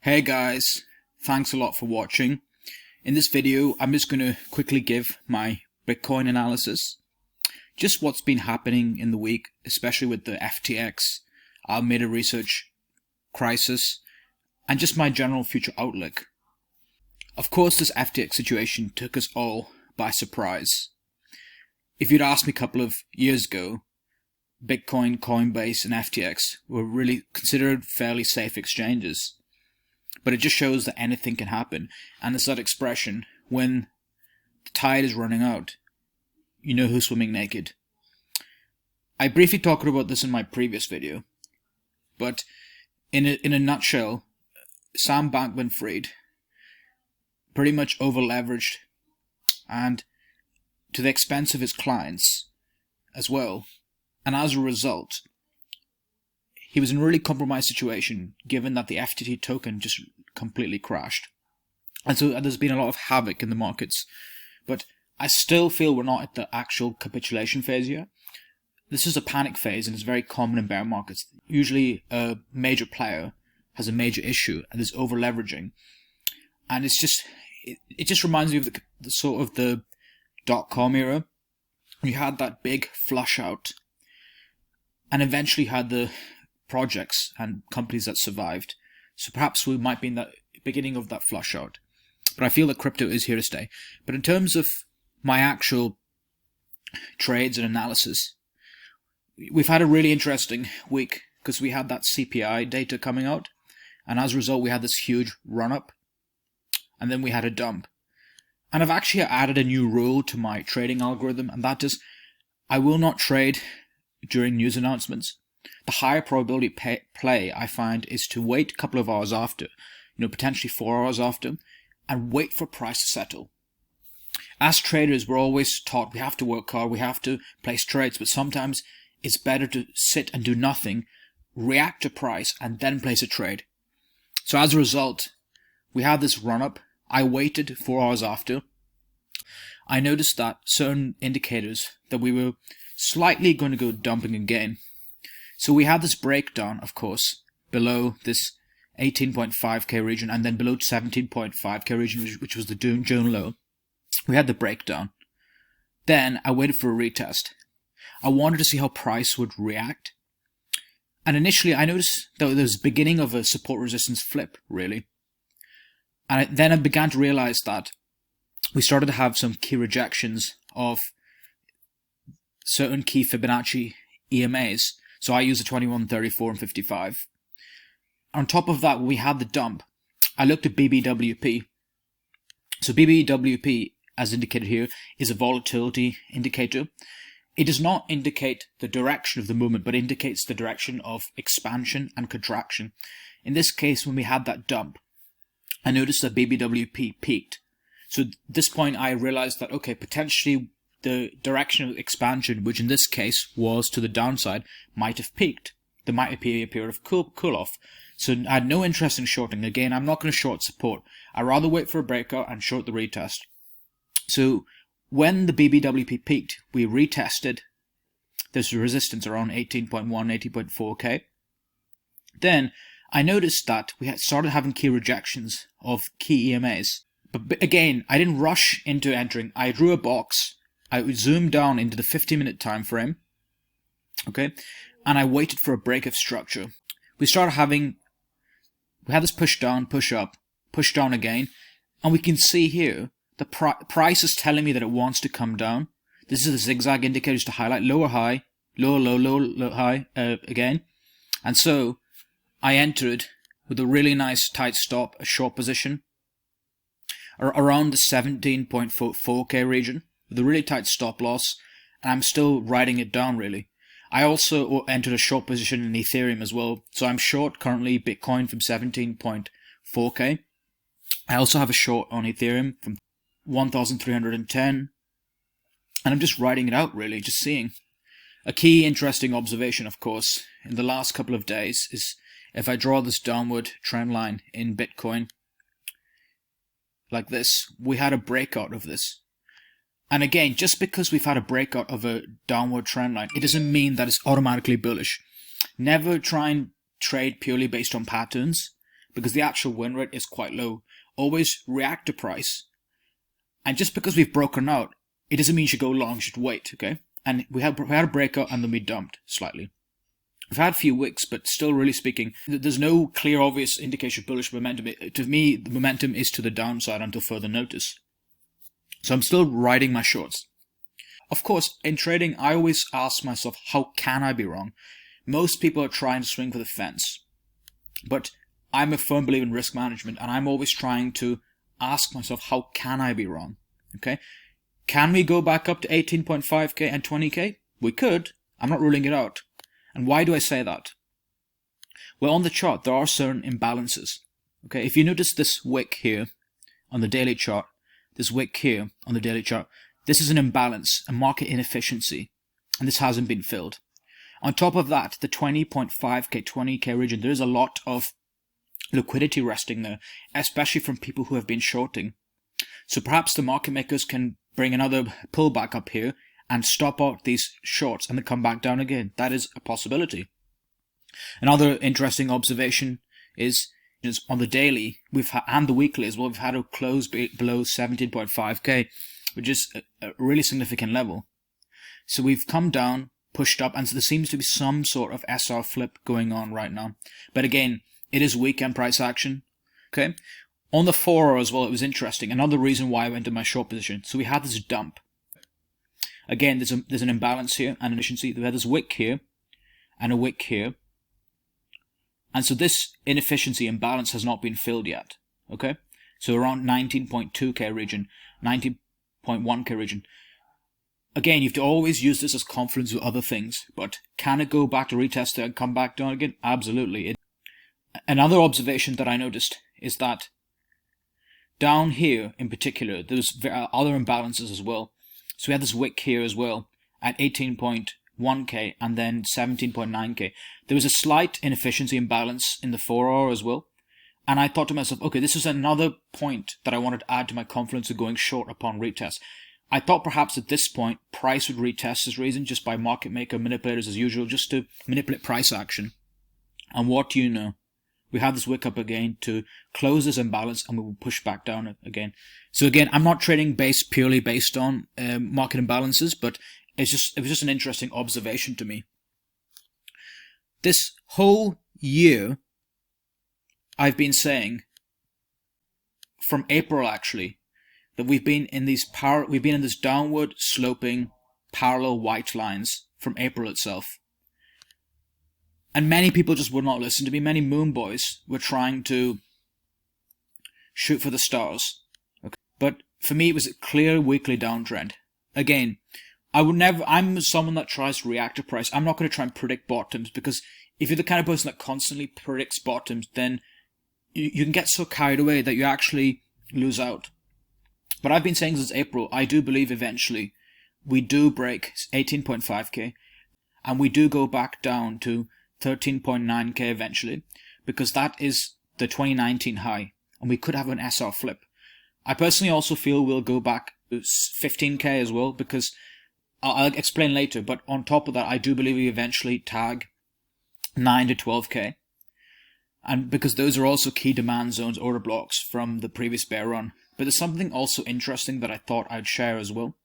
Hey guys, thanks a lot for watching. In this video, I'm just going to quickly give my Bitcoin analysis. Just what's been happening in the week, especially with the FTX, Alameda Research crisis, and just my general future outlook. Of course, this FTX situation took us all by surprise. If you'd asked me a couple of years ago, Bitcoin, Coinbase, and FTX were really considered fairly safe exchanges. But it just shows that anything can happen. And it's that expression, when the tide is running out, you know who's swimming naked. I briefly talked about this in my previous video. But in a nutshell, Sam Bankman-Fried pretty much over-leveraged, and to the expense of his clients as well. And as a result, he was in a really compromised situation, given that the FTT token just completely crashed. And so there's been a lot of havoc in the markets. But I still feel we're not at the actual capitulation phase yet. This is a panic phase, and it's very common in bear markets. Usually a major player has a major issue, and there's over-leveraging. And it just reminds me of the sort of the dot-com era. You had that big flush out, and eventually had the projects and companies that survived. So perhaps we might be in the beginning of that flush out. But I feel that crypto is here to stay. But in terms of my actual trades and analysis, we've had a really interesting week because we had that CPI data coming out. And as a result, we had this huge run-up. And then we had a dump. And I've actually added a new rule to my trading algorithm. And that is, I will not trade during news announcements. The higher probability play I find is to wait a couple of hours after, potentially 4 hours after, and wait for price to settle. As traders, we're always taught we have to work hard, we have to place trades, but sometimes it's better to sit and do nothing, react to price, and then place a trade. So as a result, we had this run-up. I waited 4 hours after. I noticed that certain indicators that we were slightly going to go dumping again. So we had this breakdown, of course, below this 18.5k region and then below 17.5k region, which was the June low. We had the breakdown. Then I waited for a retest. I wanted to see how price would react. And initially I noticed that there was the beginning of a support resistance flip, really. And then I began to realize that we started to have some key rejections of certain key Fibonacci EMAs. So I use the 21, 34, and 55. On top of that, we had the dump. I looked at BBWP. So BBWP, as indicated here, is a volatility indicator. It does not indicate the direction of the movement, but indicates the direction of expansion and contraction. In this case, when we had that dump, I noticed that BBWP peaked. So at this point, I realized that, okay, potentially the direction of expansion, which in this case was to the downside, might have peaked. There might be a period of cool-off. So I had no interest in shorting. Again, I'm not going to short support. I'd rather wait for a breakout and short the retest. So when the BBWP peaked, we retested this resistance around 18.1, 18.4k. Then I noticed that we had started having key rejections of key EMAs. But again, I didn't rush into entering. I drew a box. I would zoom down into the 50-minute time frame, okay, and I waited for a break of structure. We had this push down, push up, push down again, and we can see here the price is telling me that it wants to come down. This is the zigzag indicators to highlight lower high, lower low, lower high again, and so I entered with a really nice tight stop, a short position around the 17.4k region. With a really tight stop loss, and I'm still riding it down really. I also entered a short position in Ethereum as well, so I'm short currently Bitcoin from 17.4k. I also have a short on Ethereum from 1,310, and I'm just riding it out really, just seeing. A key interesting observation, of course, in the last couple of days is if I draw this downward trend line in Bitcoin, like this, we had a breakout of this. And again, just because we've had a breakout of a downward trend line, it doesn't mean that it's automatically bullish. Never try and trade purely based on patterns. because the actual win rate is quite low. Always react to price. And just because we've broken out, it doesn't mean you should go long, you should wait, okay? And we had a breakout and then we dumped slightly. We've had a few wicks, but still, really speaking, there's no clear, obvious indication of bullish momentum. To me, the momentum is to the downside until further notice. So I'm still riding my shorts. Of course, in trading, I always ask myself, how can I be wrong? Most people are trying to swing for the fence. But I'm a firm believer in risk management, and I'm always trying to ask myself, how can I be wrong? Okay? Can we go back up to 18.5k and 20k? We could. I'm not ruling it out. And why do I say that? Well, on the chart, there are certain imbalances. Okay, if you notice this wick here on the daily chart, this wick here on the daily chart, this is an imbalance, a market inefficiency, and this hasn't been filled. On top of that, the 20.5k, 20k region, there is a lot of liquidity resting there, especially from people who have been shorting. So perhaps the market makers can bring another pullback up here and stop out these shorts and then come back down again. That is a possibility. Another interesting observation is on the daily and the weekly as well, we've had a close below 17.5k, which is a really significant level. So we've come down, pushed up, and so there seems to be some sort of SR flip going on right now. But again, it is weekend price action. Okay. On the 4 hour as well, it was interesting. Another reason why I went into my short position. So we had this dump. Again, there's an imbalance here and an inefficiency. We had this wick here and a wick here. And so this inefficiency imbalance has not been filled yet. Okay? So around 19.2k region, 19.1k region. Again, you have to always use this as confluence with other things. But can it go back to retest it and come back down again? Absolutely. Another observation that I noticed is that down here in particular, there's other imbalances as well. So we had this wick here as well at 18.1k and then 17.9k. There was a slight inefficiency imbalance in the 4 hour as well. And I thought to myself, okay, this is another point that I wanted to add to my confidence of going short upon retest. I thought perhaps at this point, price would retest this reason just by market maker manipulators as usual, just to manipulate price action. And what do you know? We have this wick up again to close this imbalance and we will push back down again. So again, I'm not trading purely based on market imbalances, but it was just an interesting observation to me. This whole year, I've been saying, from April actually, that we've been in this downward sloping parallel white lines from April itself. And many people just would not listen to me. Many moon boys were trying to shoot for the stars. Okay. But for me, it was a clear weekly downtrend. Again, I'm someone that tries to react to price. I'm not going to try and predict bottoms, because if you're the kind of person that constantly predicts bottoms, then you can get so carried away that you actually lose out. But I've been saying since April, I do believe eventually we do break 18.5k and we do go back down to 13.9k eventually, because that is the 2019 high and we could have an SR flip. I personally also feel we'll go back to 15k as well, because I'll explain later, but on top of that, I do believe we eventually tag 9 to 12k, and because those are also key demand zones, order blocks from the previous bear run. But there's something also interesting that I thought I'd share as well.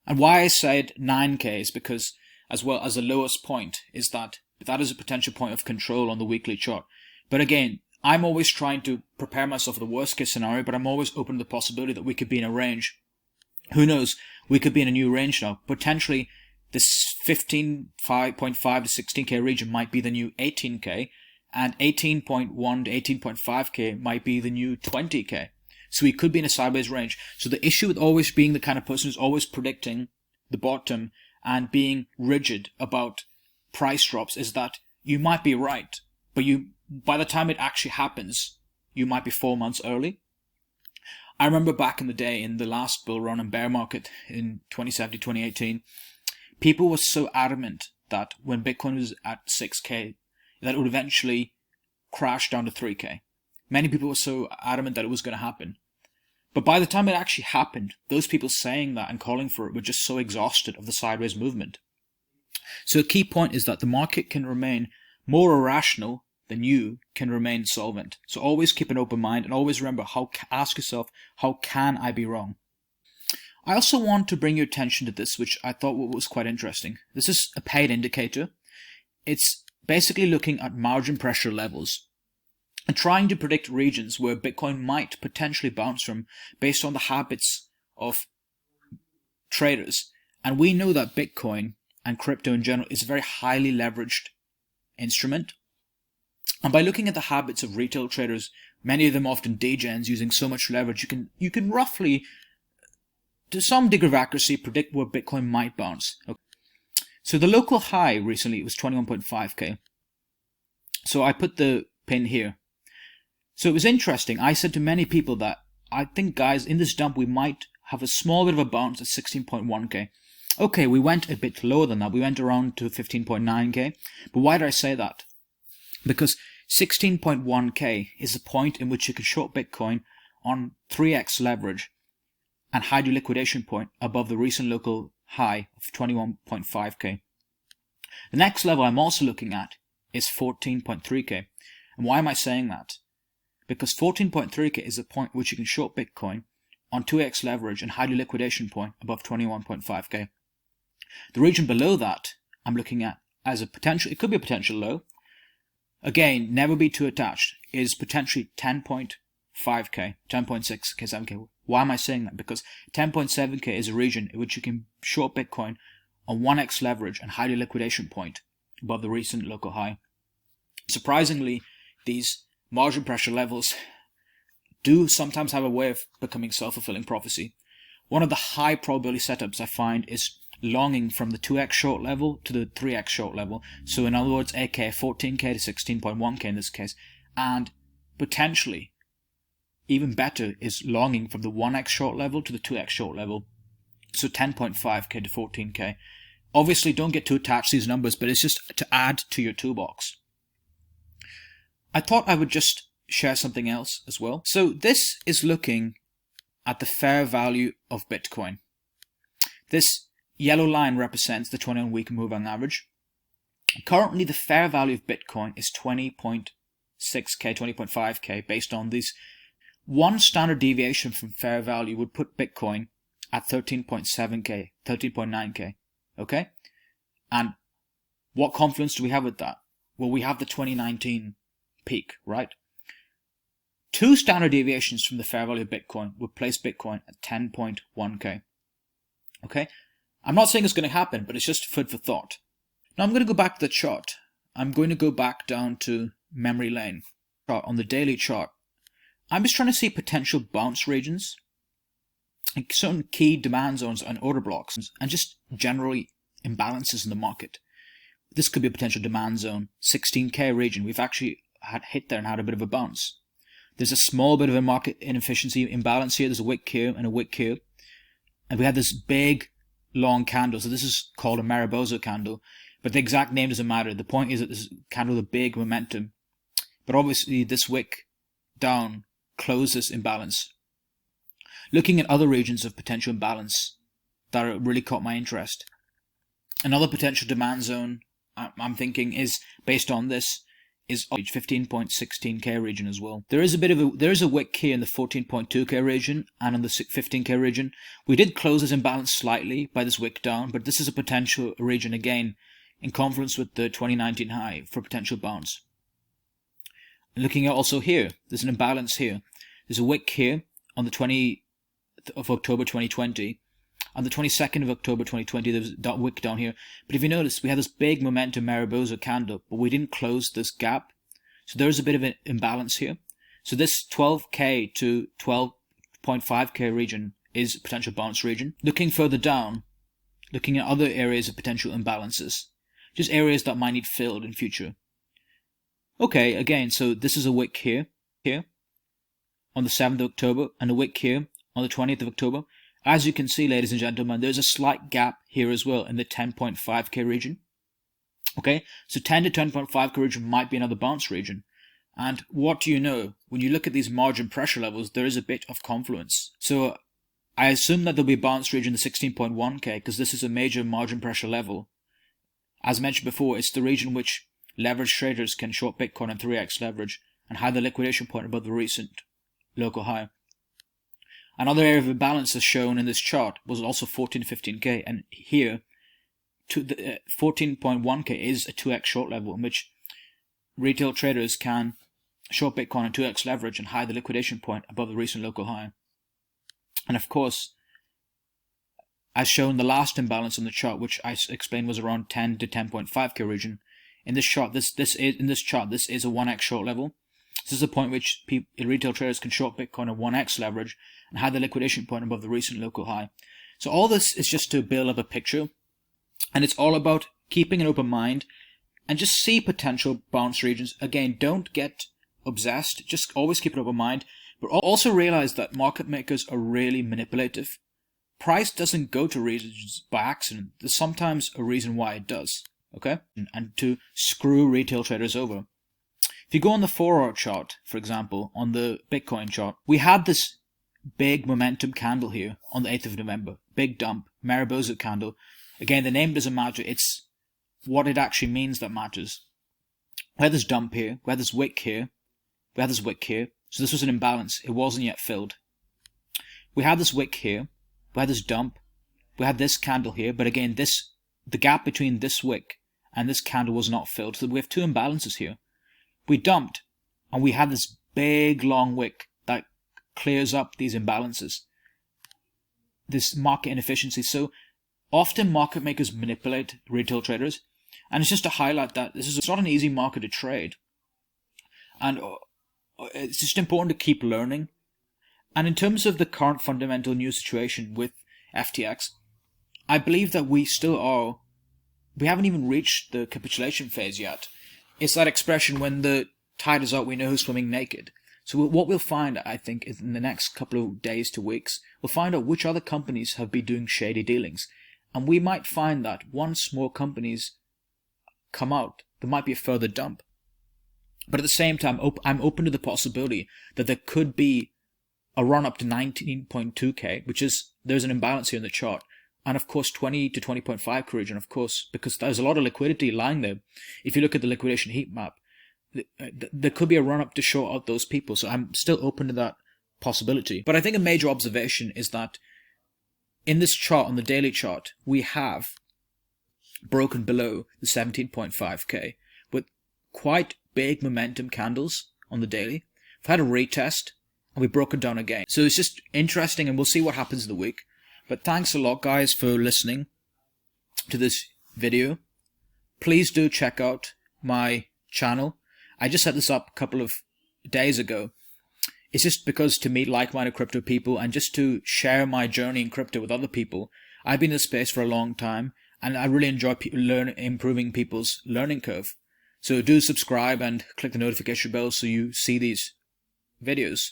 And why I said 9k is because, as well as the lowest point, is that is a potential point of control on the weekly chart. But again, I'm always trying to prepare myself for the worst case scenario, but I'm always open to the possibility that we could be in a range. Who knows? We could be in a new range now. Potentially, this 15.5 to 16k region might be the new 18k, and 18.1 to 18.5k might be the new 20k. So we could be in a sideways range. So the issue with always being the kind of person who's always predicting the bottom and being rigid about price drops is that you might be right, but by the time it actually happens, you might be 4 months early. I remember back in the day, in the last bull run and bear market in 2017, 2018, people were so adamant that when Bitcoin was at 6k, that it would eventually crash down to 3k. Many people were so adamant that it was going to happen. But by the time it actually happened, those people saying that and calling for it were just so exhausted of the sideways movement. So a key point is that the market can remain more irrational then you can remain solvent. So always keep an open mind and always remember ask yourself, how can I be wrong? I also want to bring your attention to this, which I thought was quite interesting. This is a paid indicator. It's basically looking at margin pressure levels and trying to predict regions where Bitcoin might potentially bounce from based on the habits of traders. And we know that Bitcoin and crypto in general is a very highly leveraged instrument. And by looking at the habits of retail traders, many of them often degens using so much leverage, you can roughly, to some degree of accuracy, predict where Bitcoin might bounce. Okay. So the local high recently was 21.5k. So I put the pin here. So it was interesting. I said to many people that I think, guys, in this dump we might have a small bit of a bounce at 16.1k. Okay, we went a bit lower than that. We went around to 15.9k. But why did I say that? Because 16.1k is the point in which you can short Bitcoin on 3x leverage and hide your liquidation point above the recent local high of 21.5k. The next level I'm also looking at is 14.3k. And why am I saying that? Because 14.3k is the point which you can short Bitcoin on 2x leverage and hide your liquidation point above 21.5k. The region below that I'm looking at as a potential, it could be a potential low. Again, never be too attached, is potentially 10.5k, 10.6k, 7k. Why am I saying that? Because 10.7k is a region in which you can short Bitcoin on 1x leverage and hide your liquidation point above the recent local high. Surprisingly, these margin pressure levels do sometimes have a way of becoming self-fulfilling prophecy. One of the high probability setups I find is longing from the 2x short level to the 3x short level. So in other words, aka 14k to 16.1k in this case. And potentially, even better, is longing from the 1x short level to the 2x short level. So 10.5k to 14k. Obviously, don't get too attached to these numbers, but it's just to add to your toolbox. I thought I would just share something else as well. So this is looking at the fair value of Bitcoin. This yellow line represents the 21-week moving average. Currently, the fair value of Bitcoin is 20.6k, 20.5k based on these. One standard deviation from fair value would put Bitcoin at 13.7k, 13.9k. Okay? And what confidence do we have with that? Well, we have the 2019 peak, right? Two standard deviations from the fair value of Bitcoin would place Bitcoin at 10.1k. Okay? I'm not saying it's going to happen, but it's just food for thought. Now I'm going to go back to the chart. I'm going to go back down to memory lane. On the daily chart, I'm just trying to see potential bounce regions and certain key demand zones and order blocks and just generally imbalances in the market. This could be a potential demand zone. 16k region, we've actually had hit there and had a bit of a bounce. There's a small bit of a market inefficiency imbalance here. There's a wick here and a wick here. And we had this big long candle. So this is called a Mariposa candle. But the exact name doesn't matter. The point is that this candle with a big momentum. But obviously this wick down closed this imbalance. Looking at other regions of potential imbalance that really caught my interest. Another potential demand zone I'm thinking is based on this is 15.16k region as well. There is a wick here in the 14.2k region and in the 15k region. We did close this imbalance slightly by this wick down, but this is a potential region again in confluence with the 2019 high for potential bounce. Looking at also here, there's an imbalance here. There's a wick here on the 20th of October 2020. On the 22nd of October 2020, there was that wick down here. But if you notice, we had this big momentum Mariposa candle, but we didn't close this gap. So there's a bit of an imbalance here. So this 12k to 12.5k region is a potential bounce region. Looking further down, looking at other areas of potential imbalances, just areas that might need filled in future. Okay, again, so this is a wick here on the 7th of October, and a wick here on the 20th of October. As you can see, ladies and gentlemen, there's a slight gap here as well in the 10.5k region. Okay, so 10 to 10.5k region might be another bounce region. And what do you know? When you look at these margin pressure levels, there is a bit of confluence. So I assume that there'll be a bounce region in the 16.1k because this is a major margin pressure level. As mentioned before, it's the region which leverage traders can short Bitcoin on 3x leverage and hide the liquidation point above the recent local high. Another area of imbalance as shown in this chart was also 14 to 15k, and here to the 14.1k is a 2x short level in which retail traders can short Bitcoin on 2x leverage and hide the liquidation point above the recent local high. And of course, as shown, the last imbalance on the chart, which I explained was around 10 to 10.5k region, in this chart, this is a 1x short level. This is the point which retail traders can short Bitcoin on 1x leverage and hide the liquidation point above the recent local high. So all this is just to build up a picture, and it's all about keeping an open mind and just see potential bounce regions. Again, don't get obsessed, just always keep an open mind, but also realize that market makers are really manipulative. Price doesn't go to regions by accident. There's sometimes a reason why it does, okay? And to screw retail traders over. If you go on the 4-hour chart, for example, on the Bitcoin chart, we had this big momentum candle here on the 8th of November. Big dump, Mariposa candle. Again, the name doesn't matter. It's what it actually means that matters. We had this dump here. We had this wick here. We had this wick here. So this was an imbalance. It wasn't yet filled. We had this wick here. We had this dump. We had this candle here. But again, the gap between this wick and this candle was not filled. So we have two imbalances here. We dumped, and we had this big long wick that clears up these imbalances, this market inefficiency. So often market makers manipulate retail traders, and it's just to highlight that it's not an easy market to trade, and it's just important to keep learning. And in terms of the current fundamental new situation with FTX, I believe that we haven't even reached the capitulation phase yet. It's that expression, when the tide is out, we know who's swimming naked. So what we'll find, I think, is in the next couple of days to weeks, we'll find out which other companies have been doing shady dealings. And we might find that once more companies come out, there might be a further dump. But at the same time, I'm open to the possibility that there could be a run up to 19.2k, which is, there's an imbalance here in the chart. And of course 20 to 20.5 region, of course, because there's a lot of liquidity lying there. If you look at the liquidation heat map, there could be a run up to short out those people. So I'm still open to that possibility. But I think a major observation is that in this chart, on the daily chart, we have broken below the 17.5k with quite big momentum candles on the daily. We've had a retest and we've broken down again. So it's just interesting, and we'll see what happens in the week. But thanks a lot, guys, for listening to this video. Please do check out my channel. I just set this up a couple of days ago. It's just because to meet like-minded crypto people and just to share my journey in crypto with other people. I've been in this space for a long time, and I really enjoy improving people's learning curve. So do subscribe and click the notification bell so you see these videos.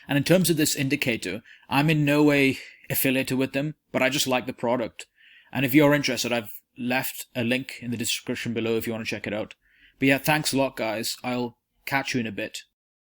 And in terms of this indicator, I'm in no way affiliated with them, but I just like the product. And if you're interested, I've left a link in the description below if you want to check it out. But yeah, thanks a lot, guys. I'll catch you in a bit.